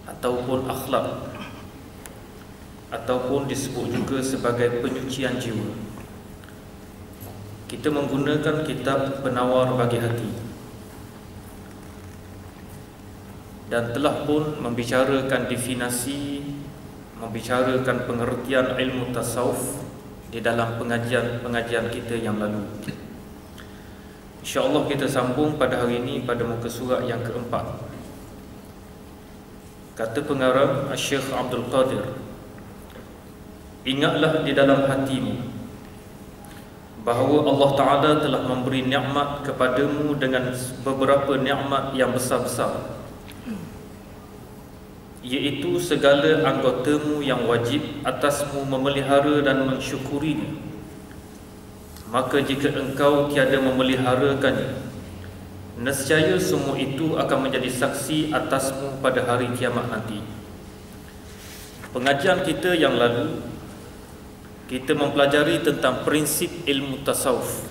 ataupun akhlak, ataupun disebut juga sebagai penyucian jiwa. Kita menggunakan kitab Penawar Bagi Hati dan telah pun membicarakan definisi, membicarakan pengertian ilmu tasawuf di dalam pengajian-pengajian kita yang lalu. InsyaAllah kita sambung pada hari ini pada muka surat yang keempat. Kata pengarang Syekh Abdul Qadir, ingatlah di dalam hatimu bahawa Allah Ta'ala telah memberi nikmat kepadamu dengan beberapa nikmat yang besar-besar, iaitu segala anggotamu yang wajib atasmu memelihara dan mensyukurinya. Maka jika engkau tiada memeliharakannya, nescaya semua itu akan menjadi saksi atasmu pada hari kiamat nanti. Pengajian kita yang lalu, kita mempelajari tentang prinsip ilmu tasawuf.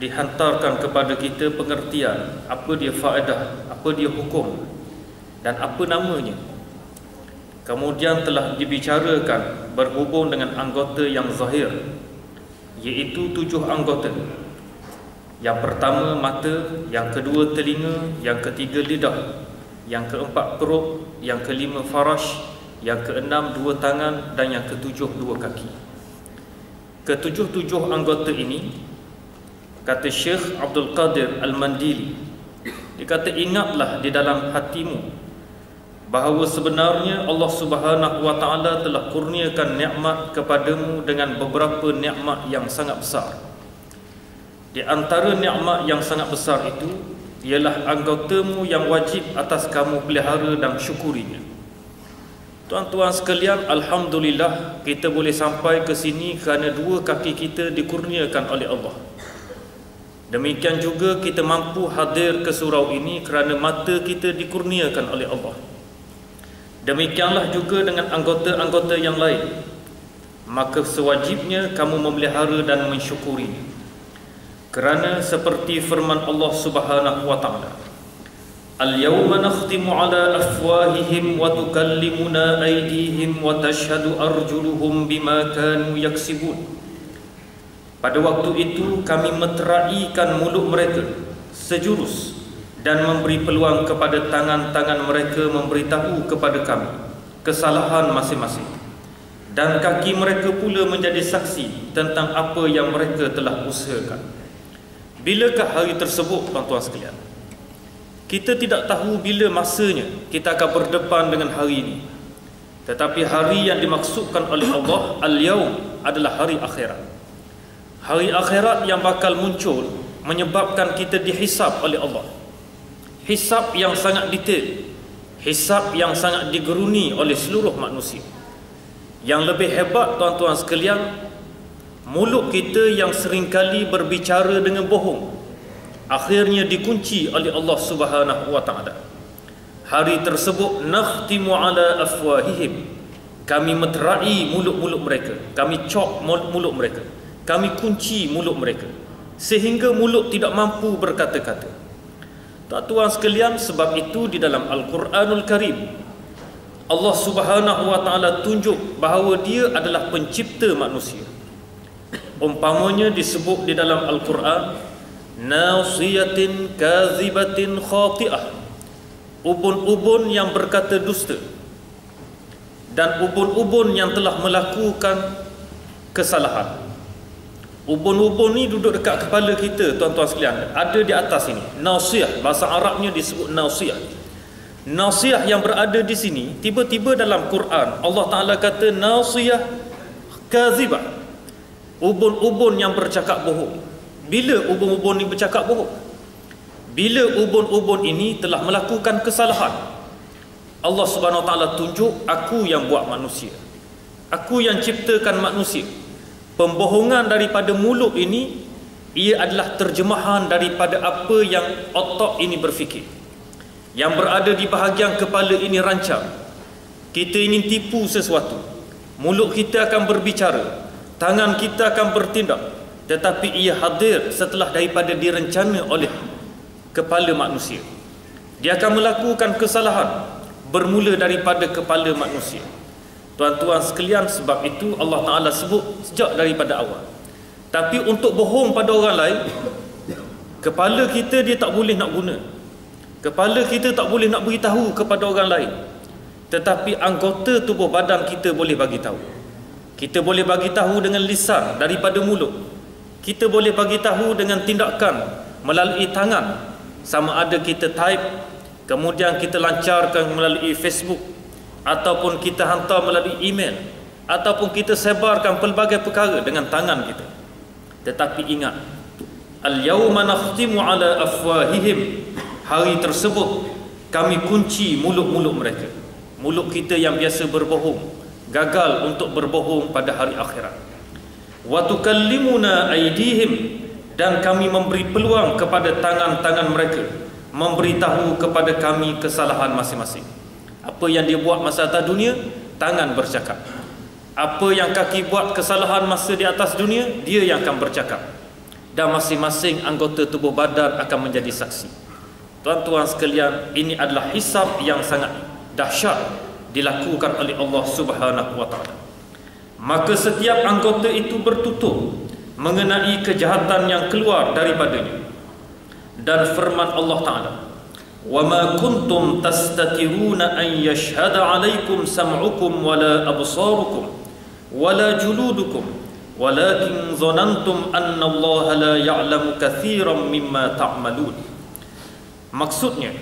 Dihantarkan kepada kita pengertian apa dia faedah, apa dia hukum dan apa namanya. Kemudian telah dibicarakan berhubung dengan anggota yang zahir, iaitu 7 anggota. Yang pertama mata, yang kedua telinga, yang ketiga lidah, yang keempat perut, yang kelima farash, yang keenam 2 tangan, dan yang ketujuh 2 kaki. Ketujuh-tujuh anggota ini, kata Syekh Abdul Qadir Al-Mandili, dia kata ingatlah di dalam hatimu bahawa sebenarnya Allah Subhanahu wa Ta'ala telah kurniakan nikmat kepadamu dengan beberapa nikmat yang sangat besar. Di antara nikmat yang sangat besar itu ialah anggotamu yang wajib atas kamu pelihara dan syukurinya. Tuan-tuan sekalian, alhamdulillah kita boleh sampai ke sini kerana 2 kaki kita dikurniakan oleh Allah. Demikian juga kita mampu hadir ke surau ini kerana mata kita dikurniakan oleh Allah. Demikianlah juga dengan anggota-anggota yang lain. Maka sewajibnya kamu memelihara dan mensyukurinya. Kerana seperti firman Allah Subhanahu wa Ta'ala, Al-yawma nakhtimu ala afwahihim wa tukallimuna aydihim wa tashhadu arjuluhum bima kanu yaksibun. Pada waktu itu kami meteraikan mulut mereka sejurus dan memberi peluang kepada tangan-tangan mereka memberitahu kepada kami kesalahan masing-masing, dan kaki mereka pula menjadi saksi tentang apa yang mereka telah usahakan. Bilakah hari tersebut, tuan-tuan sekalian? Kita tidak tahu bila masanya kita akan berdepan dengan hari ini. Tetapi hari yang dimaksudkan oleh Allah, al-yaum, adalah hari akhirat. Hari akhirat yang bakal muncul menyebabkan kita dihisab oleh Allah. Hisab yang sangat detail, hisab yang sangat digeruni oleh seluruh manusia. Yang lebih hebat, tuan-tuan sekalian, mulut kita yang seringkali berbicara dengan bohong akhirnya dikunci oleh Allah Subhanahu wa Ta'ala. Hari tersebut nakhtimu ala afwahihim, kami meterai mulut-mulut mereka, kami cop mulut mereka, kami kunci mulut mereka sehingga mulut tidak mampu berkata-kata. Tuan-tuan sekalian, sebab itu di dalam Al-Quranul Karim Allah Subhanahu wa Ta'ala tunjuk bahawa dia adalah pencipta manusia. Umpamanya disebut di dalam Al-Quran, nasiyatin kazibatin khati'ah, ubun-ubun yang berkata dusta dan ubun-ubun yang telah melakukan kesalahan. Ubun-ubun ni duduk dekat kepala kita, tuan-tuan sekalian, ada di atas ini. Nasiyah, bahasa Arabnya disebut nasiyah. Nasiyah yang berada di sini, tiba-tiba dalam Quran Allah Ta'ala kata nasiyah kazibah, ubun-ubun yang bercakap bohong. Bila ubun-ubun ni bercakap bohong? Bila ubun-ubun ini telah melakukan kesalahan. Allah Subhanahu Wa Ta'ala tunjuk, aku yang buat manusia, aku yang ciptakan manusia. Pembohongan daripada mulut ini, ia adalah terjemahan daripada apa yang otak ini berfikir, yang berada di bahagian kepala ini rancang. Kita ingin tipu sesuatu, mulut kita akan berbicara, tangan kita akan bertindak, tetapi ia hadir setelah daripada direncana oleh kepala manusia. Dia akan melakukan kesalahan, bermula daripada kepala manusia. Tuan-tuan sekalian, sebab itu Allah Ta'ala sebut sejak daripada awal. Tapi untuk bohong pada orang lain, kepala kita dia tak boleh nak guna. Kepala kita tak boleh nak beritahu kepada orang lain. Tetapi anggota tubuh badan kita boleh bagi tahu. Kita boleh bagi tahu dengan lisan daripada mulut. Kita boleh bagi tahu dengan tindakan melalui tangan. Sama ada kita type, kemudian kita lancarkan melalui Facebook, ataupun kita hantar melalui email, ataupun kita sebarkan pelbagai perkara dengan tangan kita. Tetapi ingat, al-yawma nakhtimu ala afwahihim, hari tersebut kami kunci mulut-mulut mereka. Mulut kita yang biasa berbohong, gagal untuk berbohong pada hari akhirat. Wa tukallimuna aydihim, dan kami memberi peluang kepada tangan-tangan mereka memberitahu kepada kami kesalahan masing-masing. Apa yang dia buat masa atas dunia, tangan bercakap. Apa yang kaki buat kesalahan masa di atas dunia, dia yang akan bercakap. Dan masing-masing anggota tubuh badan akan menjadi saksi. Tuan-tuan sekalian, ini adalah hisab yang sangat dahsyat dilakukan oleh Allah Subhanahu wa taala. Maka setiap anggota itu bertutur mengenai kejahatan yang keluar daripadanya. Dan firman Allah Ta'ala, وَمَا كُنْتُمْ تَسْتَتِرُونَ أَنْ يَشْهَدَ عَلَيْكُمْ سَمْعُكُمْ وَلَا أَبْصَارُكُمْ وَلَا جُلُودُكُمْ وَلَكِنْ ظَنَنْتُمْ أَنَّ اللَّهَ لَا يَعْلَمُ كَثِيرًا مِمَّا تَعْمَلُونَ. Maksudnya,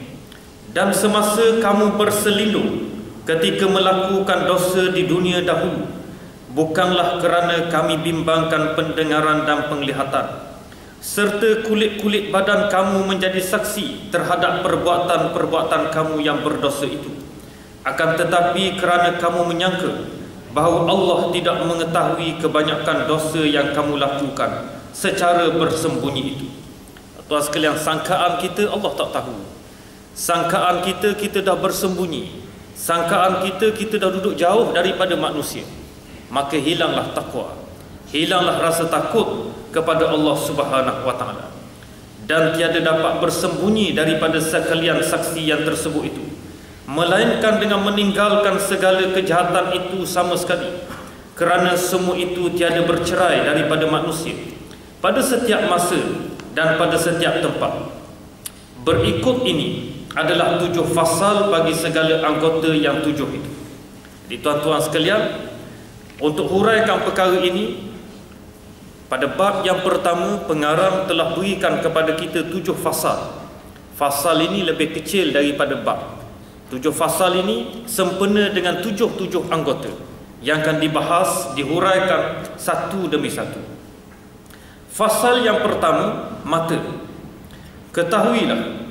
dan semasa kamu berselindung ketika melakukan dosa di dunia dahulu, bukanlah kerana kami bimbangkan pendengaran dan penglihatan, serta kulit-kulit badan kamu menjadi saksi terhadap perbuatan-perbuatan kamu yang berdosa itu. Akan tetapi kerana kamu menyangka bahawa Allah tidak mengetahui kebanyakan dosa yang kamu lakukan secara bersembunyi itu. Tuan sekalian, sangkaan kita Allah tak tahu. Sangkaan kita dah bersembunyi. Sangkaan kita dah duduk jauh daripada manusia. Maka hilanglah takwa, hilanglah rasa takut kepada Allah Subhanahu wa taala, dan tiada dapat bersembunyi daripada sekalian saksi yang tersebut itu, melainkan dengan meninggalkan segala kejahatan itu sama sekali, kerana semua itu tiada bercerai daripada manusia pada setiap masa dan pada setiap tempat. Berikut ini adalah 7 fasal bagi segala anggota yang 7 itu. Jadi tuan-tuan sekalian, untuk huraikan perkara ini, pada bab yang pertama, pengarang telah berikan kepada kita 7 fasal. Fasal ini lebih kecil daripada bab. 7 fasal ini sempena dengan 7 anggota yang akan dibahas, dihuraikan satu demi satu. Fasal yang pertama, mata. Ketahuilah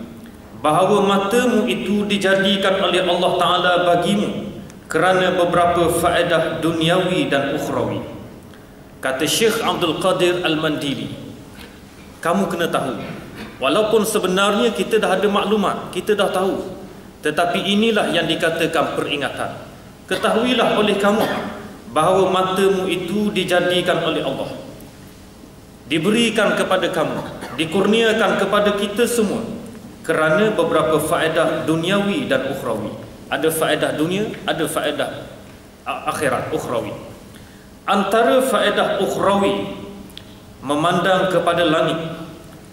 bahawa matamu itu dijadikan oleh Allah Ta'ala bagimu kerana beberapa faedah duniawi dan ukhrawi. Kata Syekh Abdul Qadir Al-Mandili, kamu kena tahu, walaupun sebenarnya kita dah ada maklumat, kita dah tahu, tetapi inilah yang dikatakan peringatan. Ketahuilah oleh kamu bahawa matamu itu dijadikan oleh Allah, diberikan kepada kamu, dikurniakan kepada kita semua kerana beberapa faedah duniawi dan ukhrawi. Ada faedah dunia, ada faedah akhirat, ukhrawi. Antara faedah ukhrawi, memandang kepada langit,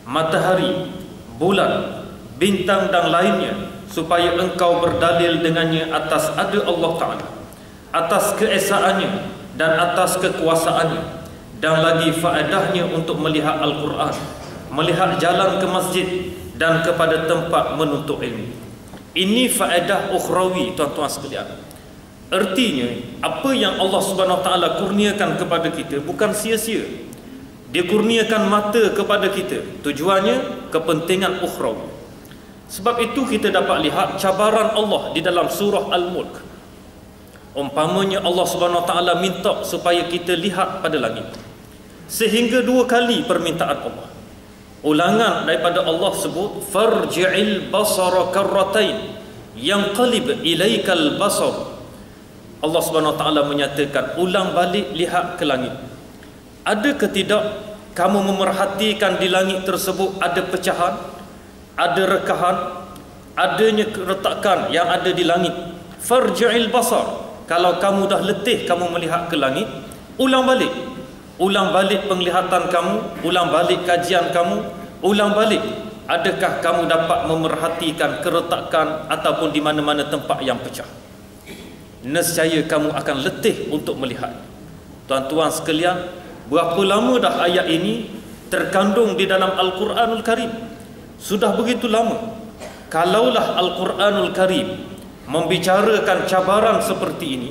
matahari, bulan, bintang dan lainnya, supaya engkau berdalil dengannya atas ada Allah Ta'ala, atas keesaannya dan atas kekuasaannya. Dan lagi faedahnya untuk melihat Al-Quran, melihat jalan ke masjid dan kepada tempat menuntut ilmu. Ini faedah ukhrawi, tuan-tuan sekalian. Artinya, apa yang Allah Subhanahu Wa Taala kurniakan kepada kita bukan sia-sia. Dia kurniakan mata kepada kita, tujuannya kepentingan ukhrawi. Sebab itu kita dapat lihat cabaran Allah di dalam surah Al-Mulk. Umpamanya Allah Subhanahu Wa Taala minta supaya kita lihat pada langit, sehingga 2 kali permintaan Allah. Ulangan daripada Allah sebut, farji'il basara karratain yanqalib ilaikal basar. Allah Subhanahu Wa Taala menyatakan, ulang balik lihat ke langit. Ada ke tidak kamu memerhatikan di langit tersebut ada pecahan, ada rekahan, adanya keretakan yang ada di langit, farji'il basar, kalau kamu dah letih kamu melihat ke langit, ulang balik. Ulang balik penglihatan kamu, ulang balik kajian kamu, ulang balik. Adakah kamu dapat memerhatikan keretakan ataupun di mana-mana tempat yang pecah? Nescaya kamu akan letih untuk melihat. Tuan-tuan sekalian, berapa lama dah ayat ini terkandung di dalam Al-Quranul Karim? Sudah begitu lama. Kalaulah Al-Quranul Karim membicarakan cabaran seperti ini,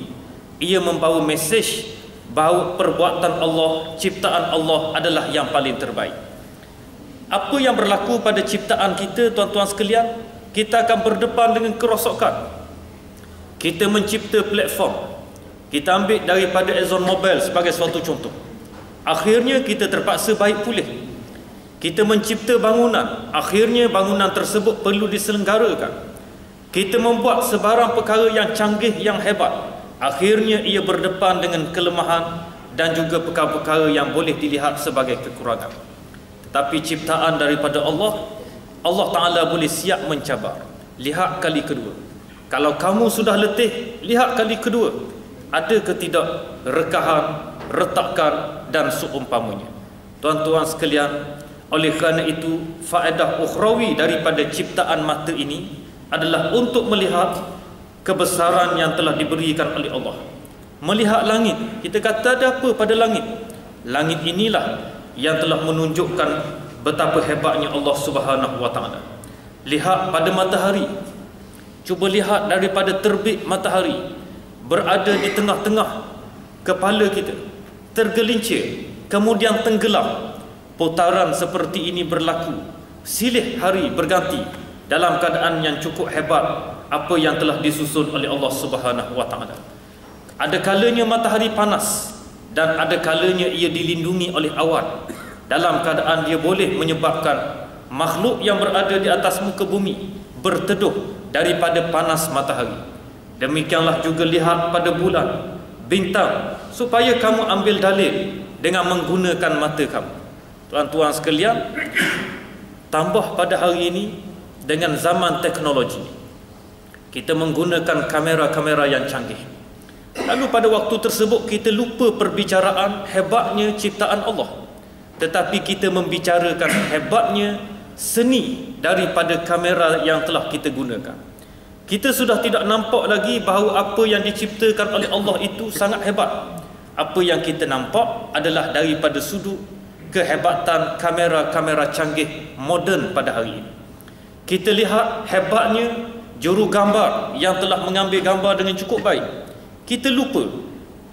ia membawa mesej bahawa perbuatan Allah, ciptaan Allah adalah yang paling terbaik. Apa yang berlaku pada ciptaan kita, tuan-tuan sekalian, kita akan berdepan dengan kerosakan. Kita mencipta platform, kita ambil daripada ExxonMobil sebagai suatu contoh. Akhirnya kita terpaksa baik pulih. Kita mencipta bangunan, akhirnya bangunan tersebut perlu diselenggarakan. Kita membuat sebarang perkara yang canggih, yang hebat, akhirnya ia berdepan dengan kelemahan dan juga perkara-perkara yang boleh dilihat sebagai kekurangan. Tetapi ciptaan daripada Allah, Allah Ta'ala boleh siap mencabar. Lihat kali kedua. Kalau kamu sudah letih, lihat kali kedua. Ada ke tidak rekahan, retakan dan seumpamanya. Tuan-tuan sekalian, oleh kerana itu faedah ukhrawi daripada ciptaan mata ini adalah untuk melihat kebesaran yang telah diberikan oleh Allah. Melihat langit, kita kata ada apa pada langit? Langit inilah yang telah menunjukkan betapa hebatnya Allah Subhanahu wa taala. Lihat pada matahari. Cuba lihat daripada terbit matahari berada di tengah-tengah kepala kita, tergelincir, kemudian tenggelam. Putaran seperti ini berlaku silih hari berganti dalam keadaan yang cukup hebat apa yang telah disusun oleh Allah Subhanahu wa taala. Ada kalanya matahari panas dan ada kalanya ia dilindungi oleh awan, dalam keadaan dia boleh menyebabkan makhluk yang berada di atas muka bumi berteduh daripada panas matahari. Demikianlah juga lihat pada bulan, bintang, supaya kamu ambil dalil dengan menggunakan mata kamu. Tuan-tuan sekalian, tambah pada hari ini dengan zaman teknologi, kita menggunakan kamera-kamera yang canggih. Lalu pada waktu tersebut kita lupa perbicaraan hebatnya ciptaan Allah, tetapi kita membicarakan hebatnya seni daripada kamera yang telah kita gunakan. Kita sudah tidak nampak lagi bahawa apa yang diciptakan oleh Allah itu sangat hebat. Apa yang kita nampak adalah daripada sudut kehebatan kamera-kamera canggih moden pada hari ini. Kita lihat hebatnya juru gambar yang telah mengambil gambar dengan cukup baik. Kita lupa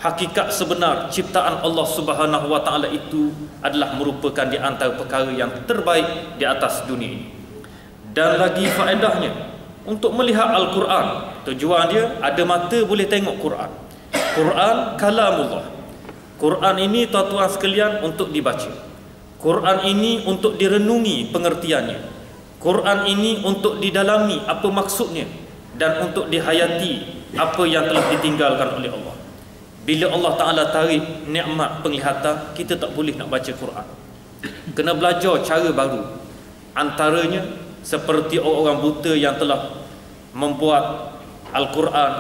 hakikat sebenar ciptaan Allah Subhanahu wa taala itu adalah merupakan di antara perkara yang terbaik di atas dunia ini. Dan lagi faedahnya untuk melihat Al-Quran, tujuan dia ada mata boleh tengok Quran. Quran kalamullah. Quran ini tuan-tuan sekalian untuk dibaca. Quran ini untuk direnungi pengertiannya. Quran ini untuk didalami apa maksudnya dan untuk dihayati apa yang telah ditinggalkan oleh Allah. Bila Allah Ta'ala tarik nikmat penglihatan, kita tak boleh nak baca Quran. Kena belajar cara baru. Antaranya seperti orang-orang buta yang telah membuat Al-Quran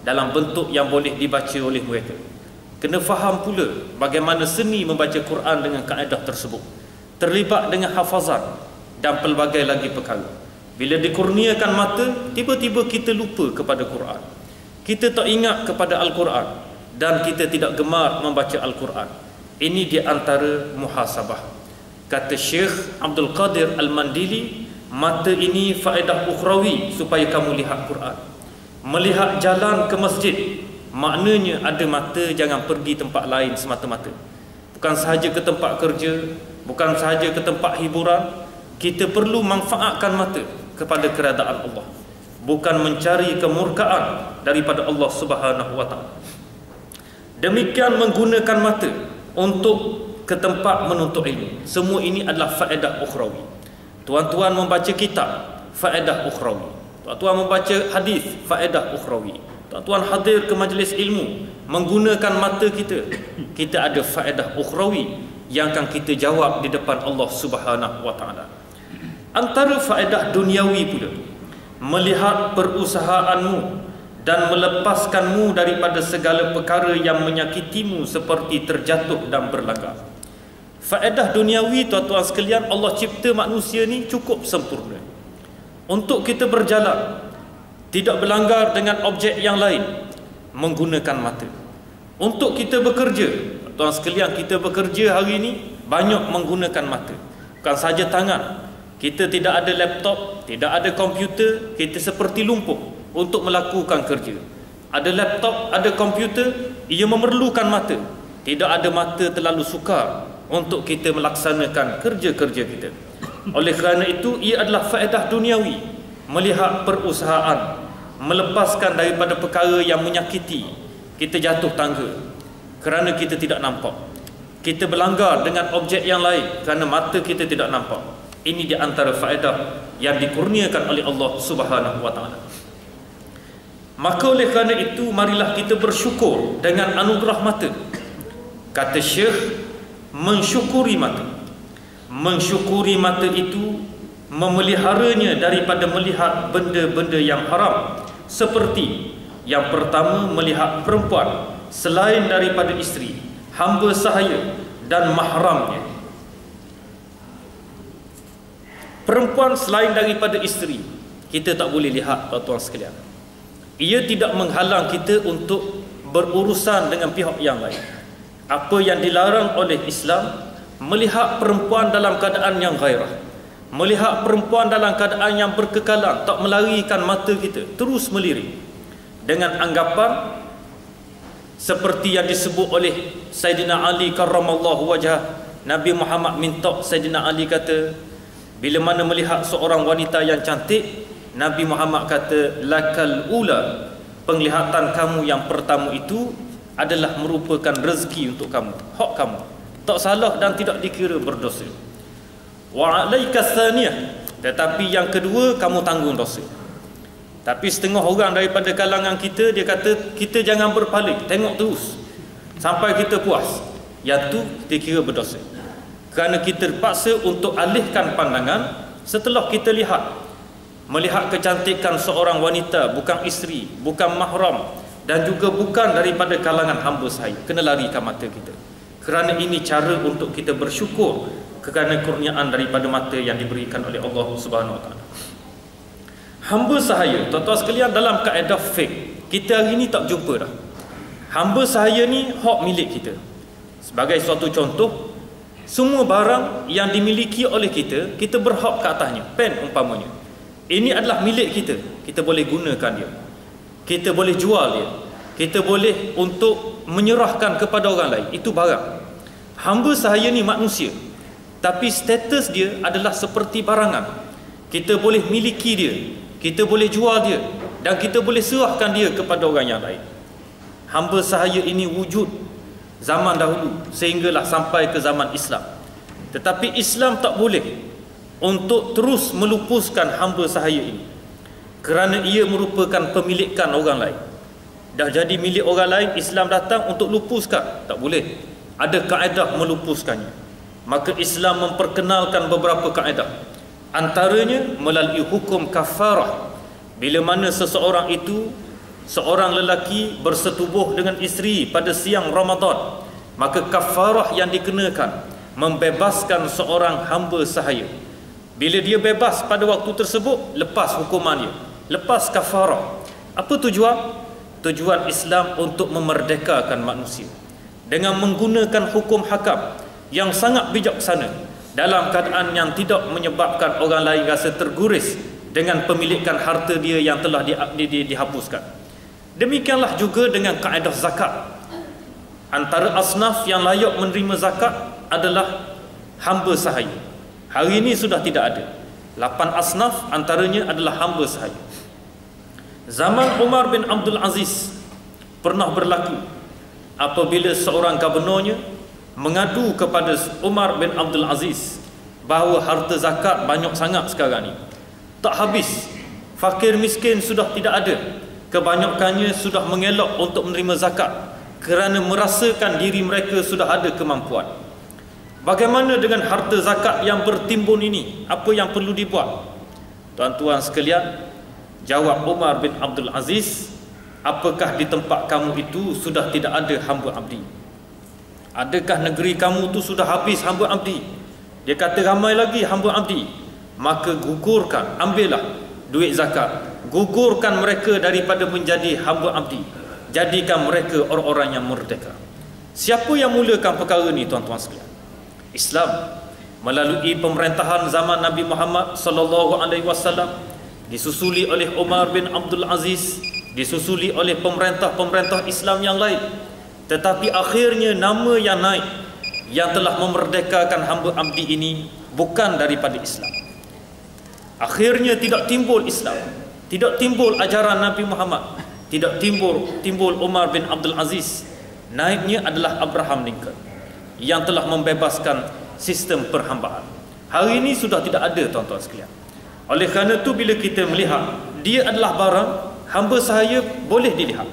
dalam bentuk yang boleh dibaca oleh mereka. Kena faham pula bagaimana seni membaca Quran dengan kaedah tersebut. Terlibat dengan hafazan dan pelbagai lagi perkara. Bila dikurniakan mata, tiba-tiba kita lupa kepada Quran. Kita tak ingat kepada Al-Quran dan kita tidak gemar membaca Al-Quran. Ini di antara muhasabah. Kata Syekh Abdul Qadir Al-Mandili, mata ini faedah ukhrawi supaya kamu lihat Quran. Melihat jalan ke masjid, maknanya ada mata jangan pergi tempat lain semata-mata. Bukan sahaja ke tempat kerja, bukan sahaja ke tempat hiburan. Kita perlu manfaatkan mata kepada keredaan Allah, bukan mencari kemurkaan daripada Allah Subhanahu wa taala. Demikian menggunakan mata untuk ke tempat menuntut ilmu. Semua ini adalah faedah ukhrawi. Tuan-tuan membaca kitab, faedah ukhrawi. Tuan-tuan membaca hadis, faedah ukhrawi. Tuan-tuan hadir ke majlis ilmu menggunakan mata kita, kita ada faedah ukhrawi yang akan kita jawab di depan Allah Subhanahu wa taala. Antara faedah duniawi pula, melihat perusahaanmu dan melepaskanmu daripada segala perkara yang menyakitimu seperti terjatuh dan berlanggar. Faedah duniawi, tuan-tuan sekalian, Allah cipta manusia ni cukup sempurna untuk kita berjalan, tidak berlanggar dengan objek yang lain, menggunakan mata. Untuk kita bekerja, tuan sekalian, kita bekerja hari ini banyak menggunakan mata, bukan saja tangan. Kita tidak ada laptop, tidak ada komputer, kita seperti lumpuh untuk melakukan kerja. Ada laptop, ada komputer, ia memerlukan mata. Tidak ada mata terlalu sukar untuk kita melaksanakan kerja-kerja kita. Oleh kerana itu, ia adalah faedah duniawi, melihat perusahaan melepaskan daripada perkara yang menyakiti. Kita jatuh tangga kerana kita tidak nampak. Kita berlanggar dengan objek yang lain kerana mata kita tidak nampak. Ini di antara faedah yang dikurniakan oleh Allah Subhanahu wa taala. Maka oleh kerana itu, marilah kita bersyukur dengan anugerah mata. Kata Syekh, mensyukuri mata. Mensyukuri mata itu memeliharanya daripada melihat benda-benda yang haram. Seperti yang pertama, melihat perempuan selain daripada isteri, hamba sahaya dan mahramnya. Perempuan selain daripada isteri kita tak boleh lihat, tuan-tuan sekalian. Ia tidak menghalang kita untuk berurusan dengan pihak yang lain. Apa yang dilarang oleh Islam, melihat perempuan dalam keadaan yang gairah, melihat perempuan dalam keadaan yang berkekalan, tak melarikan mata kita, terus melirik dengan anggapan seperti yang disebut oleh Sayyidina Ali karramallahu wajhah. Nabi Muhammad minta Sayyidina Ali kata, bila mana melihat seorang wanita yang cantik, Nabi Muhammad kata, lakal ula, penglihatan kamu yang pertama itu adalah merupakan rezeki untuk kamu, hak kamu, tak salah dan tidak dikira berdosa. Wa alaika tsaniyah, tetapi yang kedua kamu tanggung dosa. Tapi setengah orang daripada kalangan kita, dia kata kita jangan berpaling, tengok terus sampai kita puas. Yang tu dikira berdosa, kerana kita terpaksa untuk alihkan pandangan setelah kita melihat kecantikan seorang wanita, bukan isteri, bukan mahram, dan juga bukan daripada kalangan hamba sahaya. Kena larikan mata kita. Kerana ini cara untuk kita bersyukur kerana kurniaan daripada mata yang diberikan oleh Allah Subhanahu wa taala. Hamba sahaya, tuan-tuan sekalian, dalam kaedah fiqh kita hari ini tak jumpa dah. Hamba sahaya ni hak milik kita. Sebagai suatu contoh, semua barang yang dimiliki oleh kita, kita berhak ke atasnya. Pen umpamanya, ini adalah milik kita. Kita boleh gunakan dia, kita boleh jual dia, kita boleh untuk menyerahkan kepada orang lain. Itu barang. Hamba sahaya ni manusia, tapi status dia adalah seperti barangan. Kita boleh miliki dia, kita boleh jual dia, dan kita boleh serahkan dia kepada orang yang lain. Hamba sahaya ini wujud zaman dahulu sehinggalah sampai ke zaman Islam. Tetapi Islam tak boleh untuk terus melupuskan hamba sahaya ini, kerana ia merupakan pemilikan orang lain. Dah jadi milik orang lain, Islam datang untuk lupuskan, tak boleh. Ada kaedah melupuskannya. Maka Islam memperkenalkan beberapa kaedah. Antaranya melalui hukum kafarah. Bila mana seseorang itu, seorang lelaki bersetubuh dengan isteri pada siang Ramadan, maka kafarah yang dikenakan membebaskan seorang hamba sahaya. Bila dia bebas pada waktu tersebut, lepas hukuman dia, lepas kafarah. Apa tujuan? Tujuan Islam untuk memerdekakan manusia dengan menggunakan hukum hakam yang sangat bijaksana, dalam keadaan yang tidak menyebabkan orang lain rasa terguris dengan pemilikan harta dia yang telah dihapuskan. Demikianlah juga dengan kaedah zakat. Antara asnaf yang layak menerima zakat adalah hamba sahaya. Hari ini sudah tidak ada. 8 asnaf antaranya adalah hamba sahaya. Zaman Umar bin Abdul Aziz pernah berlaku apabila seorang gubernurnya mengadu kepada Umar bin Abdul Aziz bahawa harta zakat banyak sangat sekarang ni, tak habis, fakir miskin sudah tidak ada, kebanyakannya sudah mengelak untuk menerima zakat kerana merasakan diri mereka sudah ada kemampuan. Bagaimana dengan harta zakat yang bertimbun ini? Apa yang perlu dibuat? Tuan-tuan sekalian, jawab Umar bin Abdul Aziz, apakah di tempat kamu itu sudah tidak ada hamba abdi? Adakah negeri kamu tu sudah habis hamba abdi? Dia kata ramai lagi hamba abdi. Maka gugurkan, ambillah duit zakat, gugurkan mereka daripada menjadi hamba abdi, jadikan mereka orang-orang yang merdeka. Siapa yang mulakan perkara ni, tuan-tuan sekalian? Islam melalui pemerintahan zaman Nabi Muhammad sallallahu alaihi wasallam, disusuli oleh Umar bin Abdul Aziz, disusuli oleh pemerintah-pemerintah Islam yang lain. Tetapi akhirnya nama yang naik, yang telah memerdekakan hamba abdi ini bukan daripada Islam. Akhirnya tidak timbul Islam, tidak timbul ajaran Nabi Muhammad, tidak timbul Umar bin Abdul Aziz. Naiknya adalah Abraham Lincoln yang telah membebaskan sistem perhambaan. Hari ini sudah tidak ada, tuan-tuan sekalian. Oleh kerana itu, bila kita melihat dia adalah barang, hamba sahaya boleh dilihat,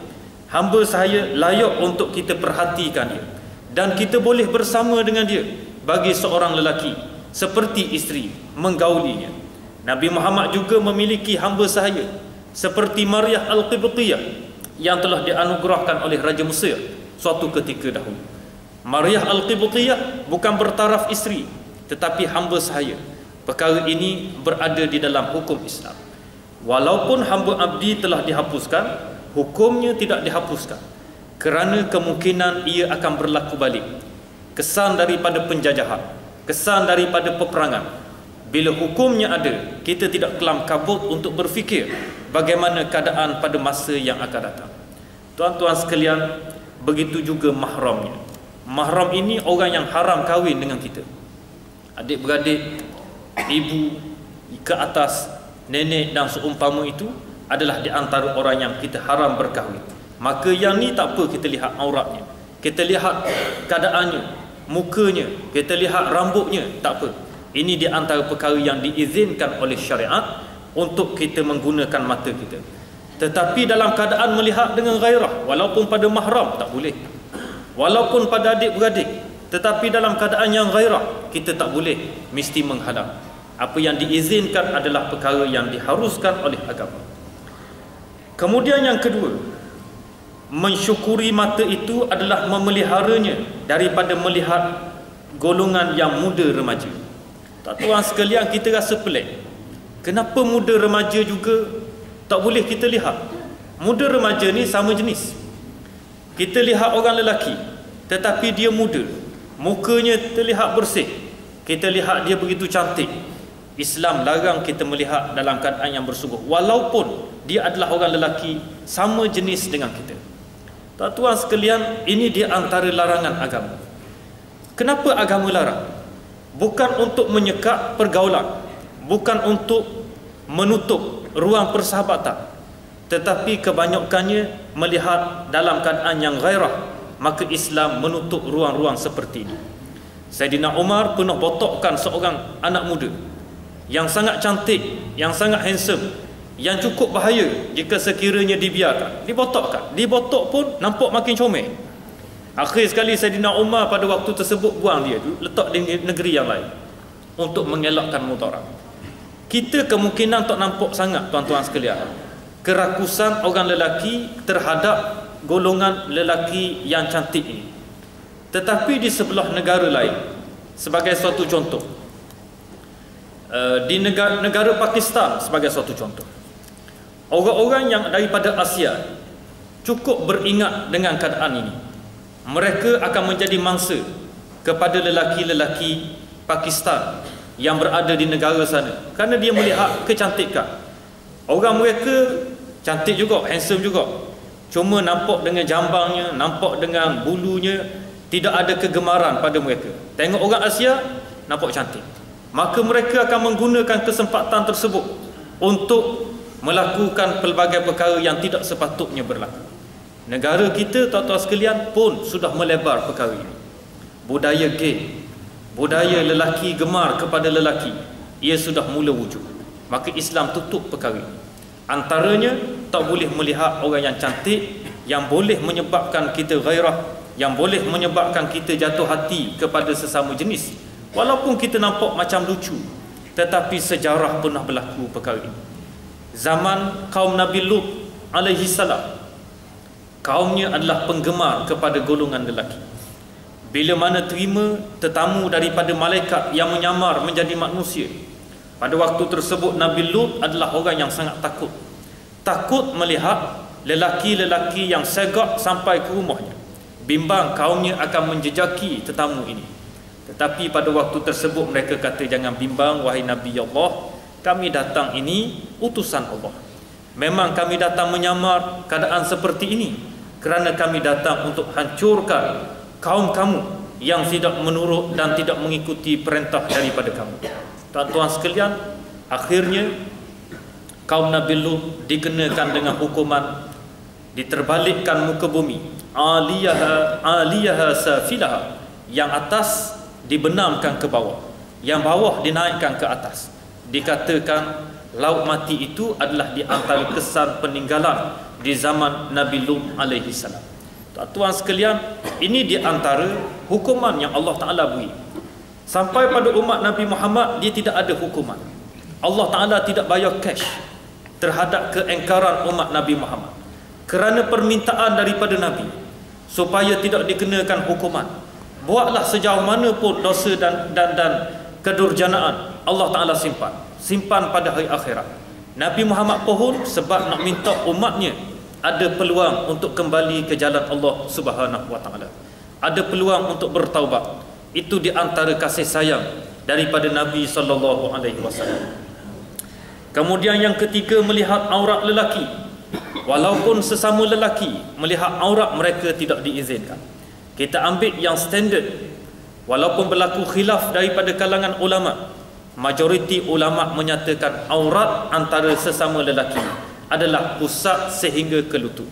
hamba sahaya layak untuk kita perhatikan dia, dan kita boleh bersama dengan dia bagi seorang lelaki seperti isteri menggaulinya. Nabi Muhammad juga memiliki hamba sahaya seperti Maryah Al-Qibtiyah yang telah dianugerahkan oleh Raja Mesir suatu ketika dahulu. Maryah Al-Qibtiyah bukan bertaraf isteri, tetapi hamba sahaya. Perkara ini berada di dalam hukum Islam. Walaupun hamba abdi telah dihapuskan, hukumnya tidak dihapuskan, kerana kemungkinan ia akan berlaku balik. Kesan daripada penjajahan, kesan daripada peperangan. Bila hukumnya ada, kita tidak kelam kabut untuk berfikir bagaimana keadaan pada masa yang akan datang. Tuan-tuan sekalian, begitu juga mahramnya. Mahram ini orang yang haram kahwin dengan kita. Adik-beradik, ibu ke atas, nenek dan seumpama itu adalah di antara orang yang kita haram berkahwin. Maka yang ni tak apa kita lihat auratnya, kita lihat keadaannya, mukanya, kita lihat rambutnya, tak apa. Ini di antara perkara yang diizinkan oleh syariat untuk kita menggunakan mata kita. Tetapi dalam keadaan melihat dengan gairah, walaupun pada mahram tak boleh, walaupun pada adik-beradik, tetapi dalam keadaan yang gairah kita tak boleh mesti menghadap. Apa yang diizinkan adalah perkara yang diharuskan oleh agama. Kemudian yang kedua, mensyukuri mata itu adalah memeliharanya daripada melihat golongan yang muda remaja. Tuan-tuan sekalian, kita rasa pelik. Kenapa muda remaja juga tak boleh kita lihat? Muda remaja ni sama jenis. Kita lihat orang lelaki, tetapi dia muda, mukanya terlihat bersih, kita lihat dia begitu cantik. Islam larang kita melihat dalam keadaan yang bersungguh, walaupun dia adalah orang lelaki sama jenis dengan kita. Tuan-tuan sekalian, ini di antara larangan agama. Kenapa agama larang? Bukan untuk menyekat pergaulan, bukan untuk menutup ruang persahabatan, tetapi kebanyakannya melihat dalam keadaan yang gairah, maka Islam menutup ruang-ruang seperti ini. Saidina Umar pernah botokkan seorang anak muda yang sangat cantik, yang sangat handsome, yang cukup bahaya jika sekiranya dibiarkan. Dibotok pun nampak makin comel. Akhir sekali Saidina Umar pada waktu tersebut buang dia, letak di negeri yang lain untuk mengelakkan mudarat. Kita kemungkinan tak nampak sangat, tuan-tuan sekalian, kerakusan orang lelaki terhadap golongan lelaki yang cantik ini. Tetapi di sebelah negara lain, sebagai suatu contoh, di negara Pakistan sebagai suatu contoh, orang-orang yang daripada Asia cukup beringat dengan keadaan ini. Mereka akan menjadi mangsa kepada lelaki-lelaki Pakistan yang berada di negara sana, kerana dia melihat kecantikan. Orang mereka cantik juga, handsome juga, cuma nampak dengan jambangnya, nampak dengan bulunya, tidak ada kegemaran pada mereka. Tengok orang Asia nampak cantik, maka mereka akan menggunakan kesempatan tersebut untuk melakukan pelbagai perkara yang tidak sepatutnya berlaku. Negara kita, tuan-tuan sekalian, pun sudah melebar perkara ini. Budaya gay, budaya lelaki gemar kepada lelaki, ia sudah mula wujud. Maka Islam tutup perkara ini. Antaranya, tak boleh melihat orang yang cantik, yang boleh menyebabkan kita gairah, yang boleh menyebabkan kita jatuh hati kepada sesama jenis. Walaupun kita nampak macam lucu, tetapi sejarah pernah berlaku perkara ini. Zaman kaum Nabi Lut alaihi salam, kaumnya adalah penggemar kepada golongan lelaki. Bila mana terima tetamu daripada malaikat yang menyamar menjadi manusia, pada waktu tersebut Nabi Lut adalah orang yang sangat takut. Takut melihat lelaki-lelaki yang segak sampai ke rumahnya. Bimbang kaumnya akan menjejaki tetamu ini. Tetapi pada waktu tersebut mereka kata, jangan bimbang wahai Nabi Allah, kami datang ini utusan Allah. Memang kami datang menyamar keadaan seperti ini kerana kami datang untuk hancurkan kaum kamu yang tidak menurut dan tidak mengikuti perintah daripada kamu. Tuan-tuan sekalian, akhirnya kaum Nabi Lut dikenakan dengan hukuman, diterbalikkan muka bumi, aliyaha safilaha, yang atas dibenamkan ke bawah, yang bawah dinaikkan ke atas. Dikatakan laut mati itu adalah di antara kesan peninggalan di zaman Nabi Lut alaihi salam. Tuan-tuan sekalian, ini di antara hukuman yang Allah Ta'ala beri. Sampai pada umat Nabi Muhammad, dia tidak ada hukuman. Allah Ta'ala tidak bayar cash terhadap keengkaran umat Nabi Muhammad kerana permintaan daripada Nabi supaya tidak dikenakan hukuman. Buatlah sejauh mana pun dosa dan kedurjanaan, Allah Ta'ala simpan pada hari akhirat. Nabi Muhammad pohon sebab nak minta umatnya ada peluang untuk kembali ke jalan Allah Subhanahu wa Ta'ala, ada peluang untuk bertaubat. Itu di antara kasih sayang daripada Nabi sallallahu alaihi wasallam. Kemudian yang ketiga, melihat aurat lelaki. Walaupun sesama lelaki melihat aurat mereka tidak diizinkan. Kita ambil yang standard. Walaupun berlaku khilaf daripada kalangan ulama, majoriti ulama menyatakan aurat antara sesama lelaki adalah pusat sehingga ke lutut.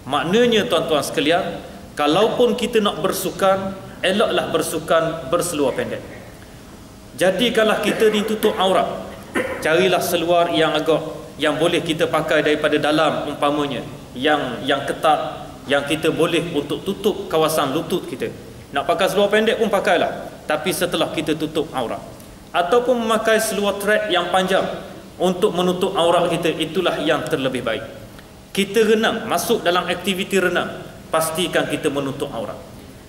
Maknanya tuan-tuan sekalian, kalaupun kita nak bersukan, eloklah bersukan berseluar pendek. Jadi kalau kita ditutup aurat, carilah seluar yang boleh kita pakai daripada dalam, umpamanya yang ketat, yang kita boleh untuk tutup kawasan lutut kita. Nak pakai seluar pendek pun pakailah, tapi setelah kita tutup aurat. Ataupun memakai seluar track yang panjang untuk menutup aurat kita, itulah yang terlebih baik. Kita renang, masuk dalam aktiviti renang, pastikan kita menutup aurat.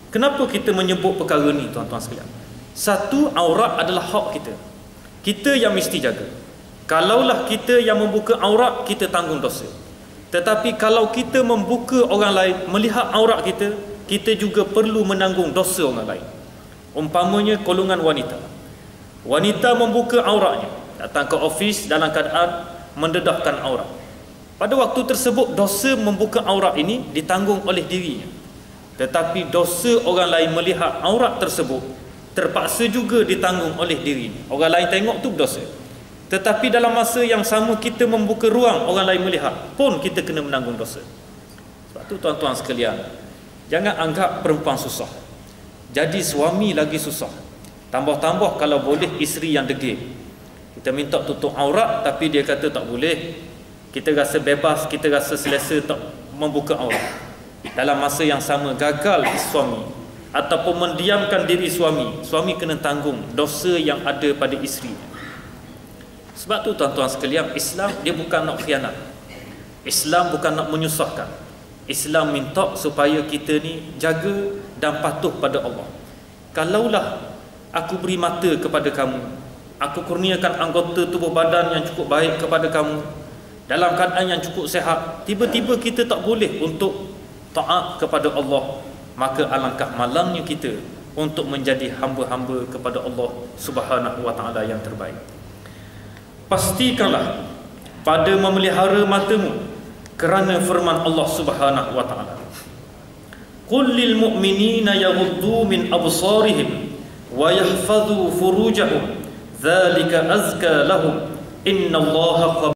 Kenapa kita menyebut perkara ni tuan-tuan sekalian? Satu, aurat adalah hak kita. Kita yang mesti jaga. Kalaulah kita yang membuka aurat, kita tanggung dosa. Tetapi kalau kita membuka orang lain melihat aurat kita, kita juga perlu menanggung dosa orang lain. Umpamanya golongan wanita. Wanita membuka auratnya, datang ke ofis dalam keadaan mendedahkan aurat. Pada waktu tersebut, dosa membuka aurat ini ditanggung oleh dirinya. Tetapi dosa orang lain melihat aurat tersebut terpaksa juga ditanggung oleh dirinya. Orang lain tengok tu berdosa. Tetapi dalam masa yang sama kita membuka ruang orang lain melihat, pun kita kena menanggung dosa. Sebab tu tuan-tuan sekalian, jangan anggap perempuan susah, jadi suami lagi susah. Tambah-tambah kalau boleh isteri yang degil. Kita minta tutup aurat tapi dia kata tak boleh. Kita rasa bebas, kita rasa selesa tak membuka aurat. Dalam masa yang sama gagal suami ataupun mendiamkan diri suami, suami kena tanggung dosa yang ada pada isteri. Sebab tu tuan-tuan sekalian, Islam dia bukan nak khianat. Islam bukan nak menyusahkan. Islam minta supaya kita ni jaga dan patuh pada Allah. Kalaulah aku beri mata kepada kamu, aku kurniakan anggota tubuh badan yang cukup baik kepada kamu, dalam keadaan yang cukup sehat, tiba-tiba kita tak boleh untuk taat kepada Allah, maka alangkah malangnya kita untuk menjadi hamba-hamba kepada Allah Subhanahu wa Ta'ala yang terbaik. Pastikanlah pada memelihara matamu kerana firman Allah Subhanahu wa Ta'ala, qul lil mu'minina yaghuddu min absarihim wa yahfadhu furujahum dzalika azka lahum innallaha